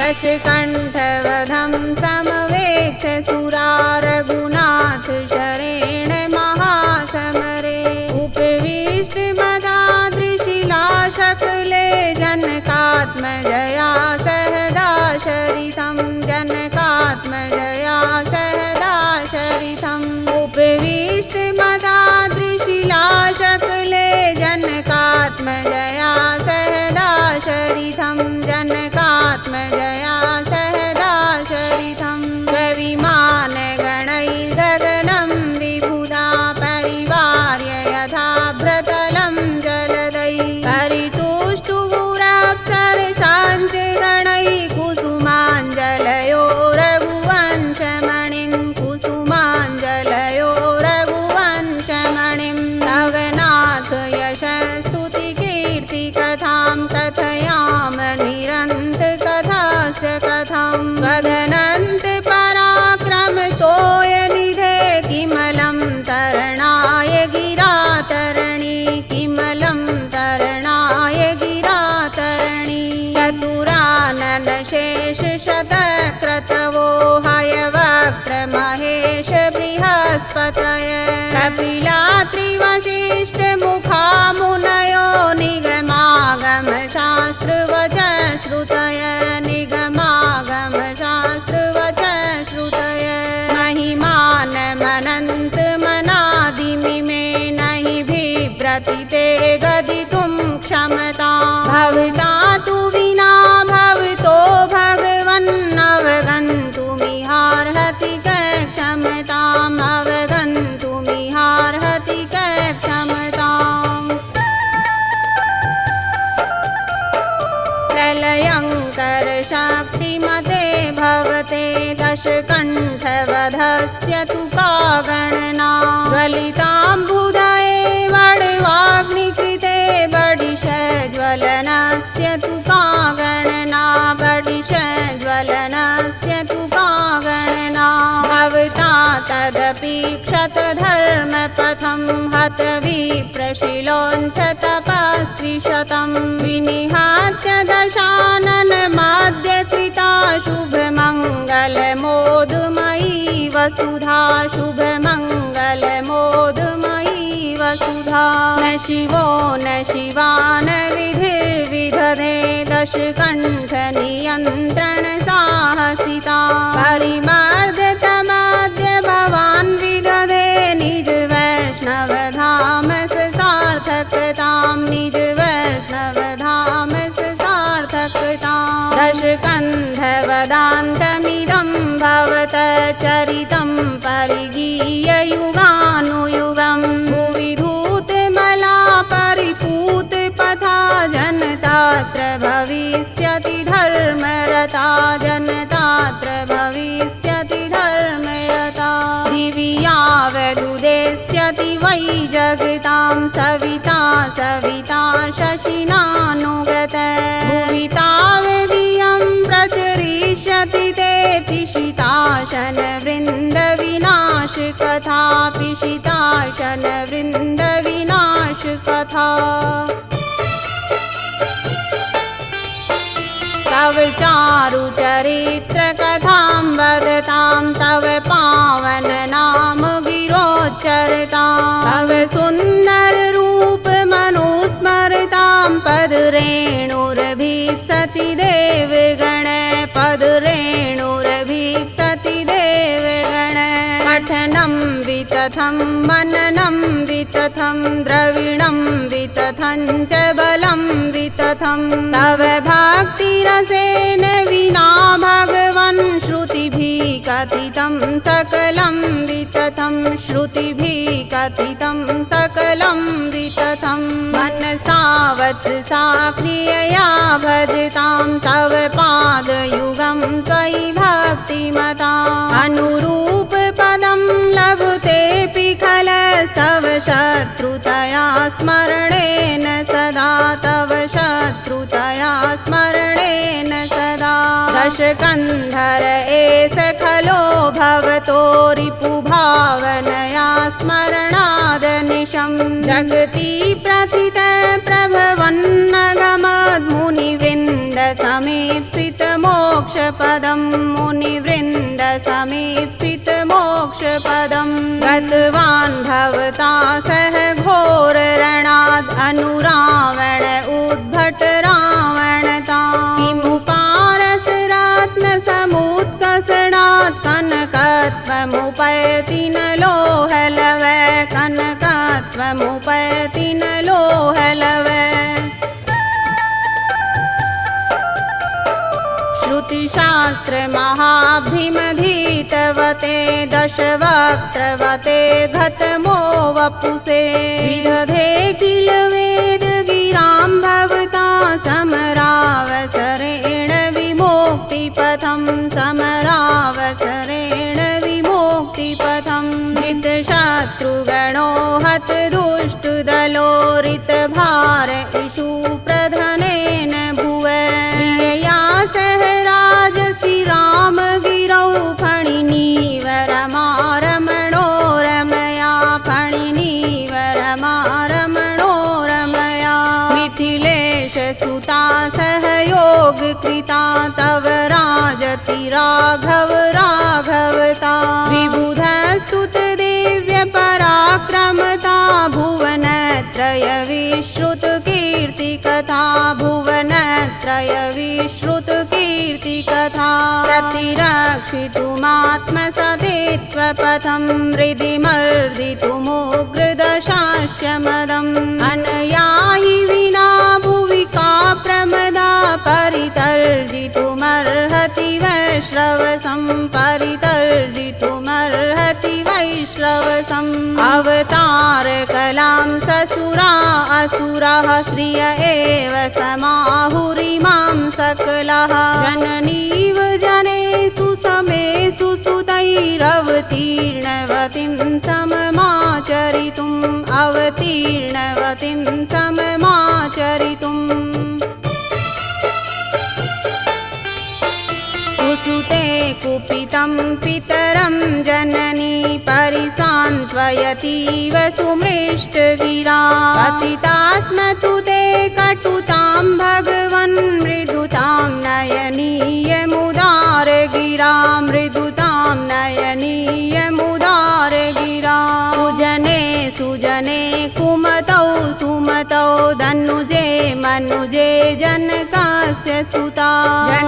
दशकण्ठवधं समवेक्ष्य सुरा रघुनाथ शरेण महासमरे उपविष्टमदादृशिलाशकले जनकात्मजया सहदाशरितं जनकात्मजया सहदाशरितम् उपविष्टमदादृशिलाशकले जनकात्मजया सहदाशरितं जनकात्मजया सहदाशरितं स्वविमानगणैर्गगनं विबुधा परिवार्य यथा भ्रतलं जलदैः परितुष्टुरप्सरसाञ्च गणैः कुसुमाञ्जलयो रघुवंशमणिं कुसुमाञ्जलयो रघुवंशमणिं तव नाथ यशस्तुतिकीर्तिकथां कथयाम निरन्तकथास्य कथां वदनन्त पराक्रमतोयनिधे किमलं तरणाय गिरातरणी किमलं तरणाय गिरातरणी चतुराननशेषशतक्रतवो हयवक्त्रमहेश बृहस्पतय कपिलात्रिवशिष्ठमुखा मुनयो निगमागमशास्त्रवच श्रुतय निगमागमशास्त्रवच श्रुतय महिमानमनन्तमनादिमिमे नहि बिभ्रति ते गदितुं क्षमता भवता तु विना भवतो भगवन्नवगन्तुमिहार्हति क्षमताम् अवगन्तुमिहार्हति क्षमताम् प्रलयङ्कर शक्तिमते भवते दशकण्ठवधस्य तु का गणना ज्वलिताम्बुधये वडवाग्निकृते बडिशज्वलनस्य तु का गणना बडिशज्वलनस्य तु का गणना भवता तदपि क्षतधर्मपथं हतविप्रशिलोऽञ्चतपस्वि शतं विनिहात्य दशाननमाद्यकृता शुभमङ्गलमोदमयी वसुधा शुभमङ्गलमोदमयी वसुधा न शिवो न शिवा न विधिर्विदधे दशकण्ठनियन्त्रणसाहसिता परिमार्दतमाद्य भवान् विदधे निज वैष्णवधाम सार्थकतां निज वैष्णवधाम सार्थकतां दशकन्धवदान्तमिदं भवत चरितं परिगीय युगानुयुगं भुवि धूतमला परिपूतपथा जनतात्र भविष्यति धर्मरता जनतात्र भविष्यति धर्मरता दिवि यावदुदेस्यति वै जगतां सविता सविता शशिनानुगत भुवि तावदियं प्रचरिष्यति ते पिशिताशनवृन्दविनाशकथा पिशिताशनवृन्दविनाशकथा तव चारुचरित्रकथां वदतां तव पावननाम गिरोच्चरतां तव सुन्दररूपमनुस्मरतां पदरेणुरभीप्सति देवगण पदरेणुरभीप्सति देवगण पठनं वितथं मननं वितथं द्रविणं वितथं च बलं वितथं तव भक्तिरसेन विना भगवन् श्रुतिभिः कथितं सकलं वितथं श्रुतिभिः कथितं सकलं वितथं मनसा वचसा क्रियया भजतां तव पादयुगं त्वयि भक्तिमता अनुरूपपदं लभतेऽपि खलस्तव शत्रुतया स्मरणेन सदा तव शत्रुतया स्मरणेन सदा दशकन्धर एष खलो भवतो रिपुभावनया स्मरणादनिशं जगति प्रथित प्रभवन्नगमद्मुनिवृन्द समीप्सित मोक्ष मोक्षपदं मुनिवृन्द समीप्सित मोक्षपदं गतवान् भवता सह घोररणाद् अनुरावण उद्भट रावणता किमुपारसरात्नसमुत्कर्षणात् कनकत्वमुपैति न लोहलवै कनकत्वमुपैति न लोहलवै श्रुतिशास्त्रमहाभिमधीतवते दशवक्त्रवते घतमो वपुषे विदधे किल वेदगिरां भवता समरावसरेण विमुक्तिपथं समरावसरेण विमुक्तिपथं जितशत्रुगणो हत दुष्टदलोरितभार इषु प्रधनेन भुवे प्रियया सह राजसि रामगिरौ फणिनीवरमारमणो रमया फणिनीवरमारमणो रमया मिथिलेश सुता सहयोगकृता तव राजति राघव राघवता विबुधस्तुत दिव्य पराक्रमता भुवनत्रय विश्रुत कीर्तिकथा भुवनत्रय विश्रुत कीर्तिकथा प्रतिरक्षितुमात्मसतित्वपथं हृदि मर्दितुमुग्रदशास्यमदम् अनया हि विना भुवि का प्रमदा परितर्जितुमर्हति वैश्रवसं परितर्जितुमर्हति वैश्रवसम् अवतारकलां ससुरा असुरः श्रिय एव समाहुरिमां सकलः जननीव जनेषु समेषु सुतैरवतीर्णवतीं सममाचरितुम् अवतीर्णवतीं सममाचरितुम् कुसुते कुपितं पितरं जननी परिसान्त्वयतीव सुमृष्टगिरा पतितास्मतु ते कटुतां भगवन् मृदुतां नयनीयमुदारगिरा मृदुतां नयनीयमुदारगिरा सुजने सुजने कुमतौ सुमतौ धनुजे मनुजे जनकस्य सुता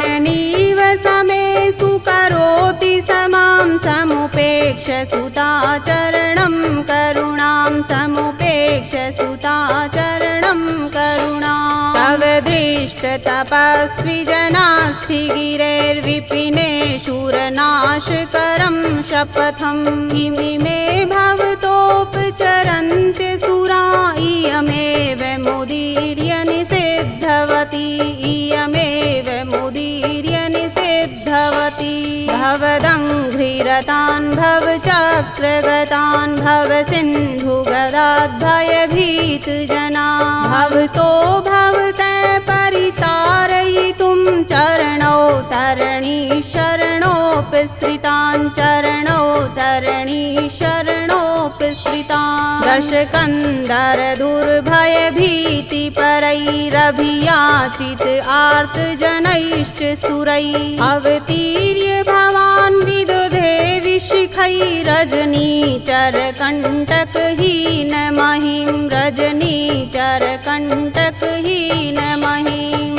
जननीव समेषु करोति समां समुपेक्ष सुता चरणं करुणां समुपेक्ष सुता चरणं करुणां तव दृष्ट तपस्वी जनास्ति गिरेर्विपिने शूरनाशकरं शपथं किमिमे भवतोपचरन्त्य सुरा इयमेव मुदीर्य निषिद्धवती इयमेव मुदीर्य निषिद्धवती भवदङ्घ्रिरतान् भवचक्रगतान् भवसिन्धुगदाद्भयभीतजना भवतो भवते परितारयितुं चरणौ तरणि शरणोपसृतान् चरणौ तरणि शरणोपसृतान् दशकन्धर दुर्भयभीतिपरैरभियाचित आर्तजनैश्च सुरैः अवतीर्य भवान् विदधे विशिखैरजनीचरकण्टकहीन महिं रजनीचरकण्टकहीन महिम्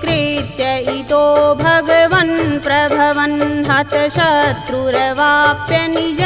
कृत्य इतो भगवन् प्रभवन् हतशत्रुरवाप्य निज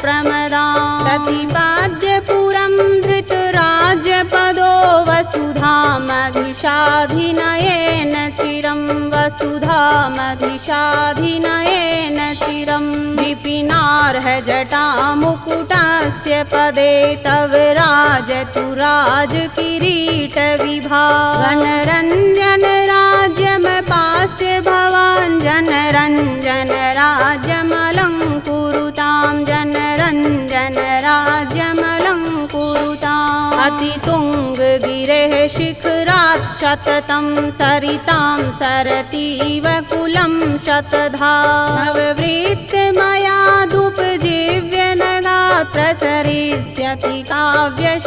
प्रमदा प्रतिपाद्य पुरं धृतराज्यपदो वसुधामधिशाधिनयेन चिरं वसुधामधिशाधिनयेन चिरं विपिनार्ह जटामुकुटस्य पदे तव राजतु राजकिरीटविभावनरञ्जन राज्यमपास्य भवान् जनरञ्जन राज्यमलङ्कुरुतां जनरञ्जन राज्यमलङ्कुरुताम् अतितुङ्गगिरेः शिखरात् शततं सरितां सरतीव कुलं शतधा भववृत्तमयादुपजीव्यनगात् प्रसरिष्यति काव्यशरण्यकरः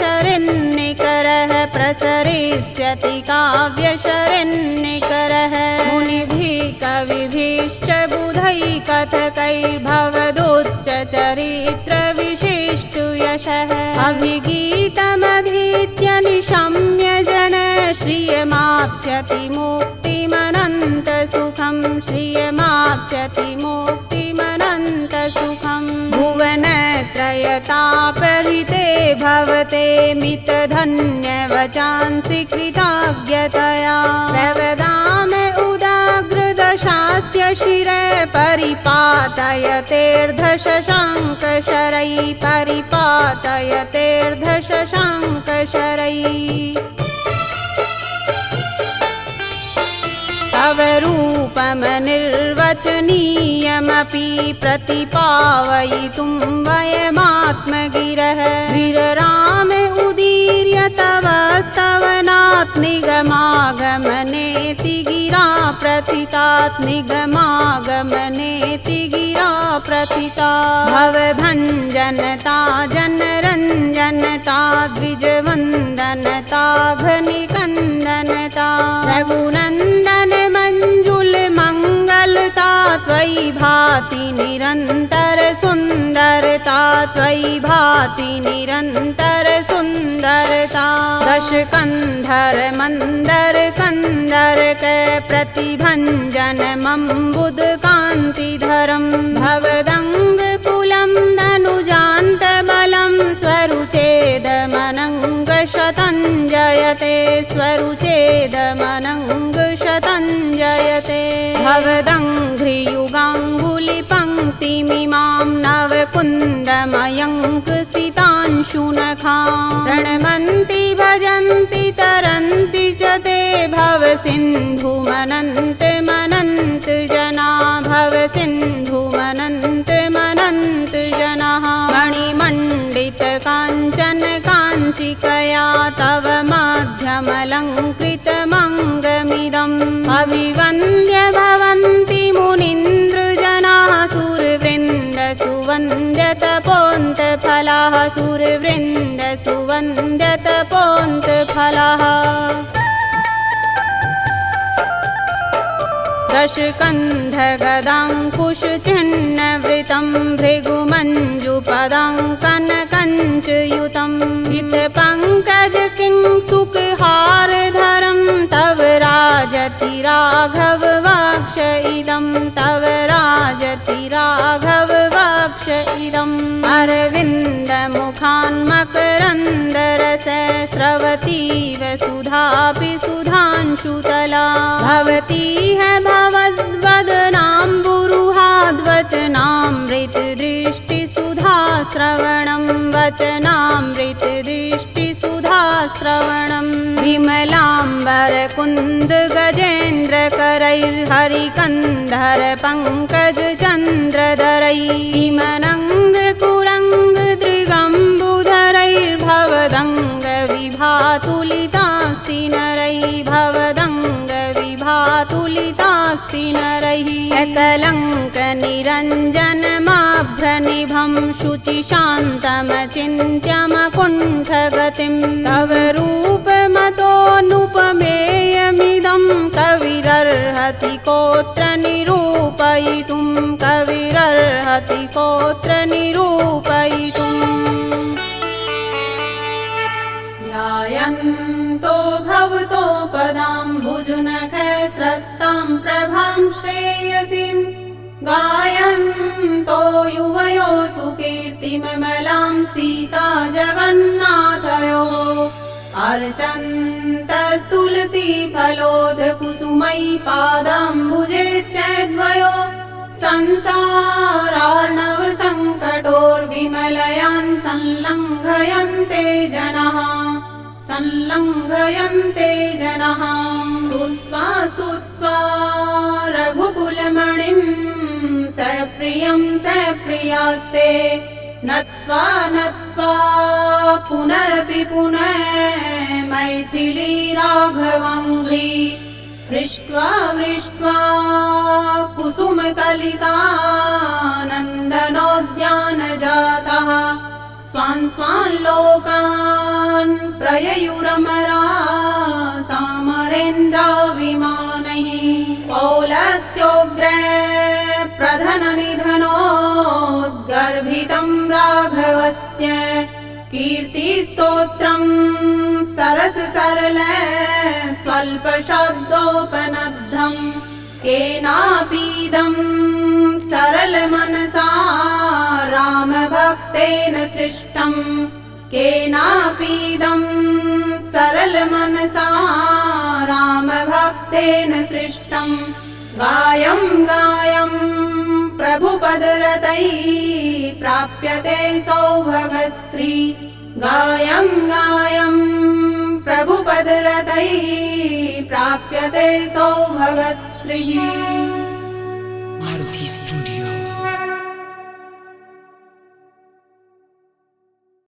प्रसरिष्यति काव्यशरण्यकरः काव्यशरण्यकरः मुनिभिः कविभिश्च बुधैः कथकैर्भवदुच्चचरित्रविशिष्टयशः अभिगीतमधीत्य निशम्य जन श्रियमाप्स्यति मुक्तिमनन्तसुखं श्रियमाप्स्यति मुक्तिमनन्तसुखम् भुवनत्रयतापहृते भवते मितधन्यवचांसि कृतज्ञतया प्रवदामि उदाग्रदशास्य शिरे परिपातयतेर्धशशाङ्कशरैः परिपातयतेर्धशशाङ्कशरैः तव रूपमनिर्वचनीयमपि प्रतिपावयितुं वयमात्मगिरः गिररामे उदीर्य तव स्तवनात् निगमागमनेति गिरा प्रथितात् निगमागमनेति गिरा प्रथिता भवभञ्जनता जनरञ्जनता द्विजवन्दनता घनिकन्दनता रघुनन्दन मञ्जुलमङ्गलता त्वयि भाति निरन्तर सुन्दरता त्वयि भाति निरन्तर सुन्दरता दशकन्धर मन्दर कन्दरक प्रतिभञ्जनमम्बुदकान्तिधरं भवदङ्गकुलं दनुजान्तबलं स्वरुचेदमनङ्गशतं जयते स्वरुचेदमनङ्गशतं जयते भवदङ्घ्रियुगाङ्गुलिपङ्क्तिमिमां नवकुन्दमयङ्कसितांशुनखां प्रणमन्ति भजन्ति तरन्ति च ते भवसिन्धुमनन्तमनन्तजना भवसिन्धुमनन्तमनन्तजनः मणिमण्डितकाञ्चन काञ्चिकया तव माध्यमलङ्कृतमङ्गमिदम् अभिवन्द्य भवन्ति मुनीन्द्रजनाः सुरवृन्द सुवन्द्यतपोन्तफलाः सुरवृन्द सुवन्द्यतपोन्तफलाः दशकन्धगदाङ्कुशचिह्नवृतं भृगुमञ्जुपदाङ्कनकञ्चयुतं चितपङ्कजकिंसुकहारधरं तव राजति राघव वक्ष इदं तव राजति राघव वक्ष इदम् अरविन्दमुखान्मकरन्दरस स्रवतीव सुधापि सुधांशुतला भवती है भवद्वदनाम्बुरुहाद्वचनामृतदृष्टिसुधाश्रवणं वचनामृतदृष्टिसुधाश्रवणं विमलाम्बरकुन्दगजेन्द्रकरैः भवदङ्गविभातुलितास्ति नरैः एकलङ्कनिरञ्जनमाभ्रनिभं शुचिशान्तमचिन्त्यमकुण्ठगतिं तव रूपमतोऽनुपमेयमिदं कविरर्हति कोऽत्र निरूपयितुं कविरर्हति कोऽत्र निरूपयितुम् ध्यायन्तो भवतो पदाम्बुजनखस्रस्तां प्रभां श्रेयसीं गायन्तो युवयो सुकीर्तिममलां सीता जगन्नाथयोः अर्चन्तस्तुलसीफलोदकुसुमयि पादाम्बुजे च द्वयो संसारार्णवसङ्कटोर्विमलयान् संलङ्घयन्ते जनः स्तुत्वा स्तुत्वा रघुकुलमणिं सप्रियं सप्रियास्ते नत्वा नत्वा पुनरपि पुनः मैथिली राघवाङ्घ्रि हृष्ट्वा हृष्ट्वा कुसुमकलिकानन्दनोद्यानजातः स्वान् स्वान् लोकान् प्रययुरमरा सामरेन्द्र गगनेन्द्रविमानैः पौलस्त्योग्रे प्रधननिधनोद्गर्भितं राघवस्य कीर्तिस्तोत्रम् सरससरले स्वल्पशब्दोपनद्धम् केनापीदं सरलमनसा रामभक्तेन सृष्टम् केनापीदं सरलमनसा रामभक्तेन सृष्टम् गायं गायं प्रभुपदरतैः प्राप्यते सौभगश्री गायं गायं प्रभुपदरतैः प्राप्यते सौभगश्री। Maruti Studio.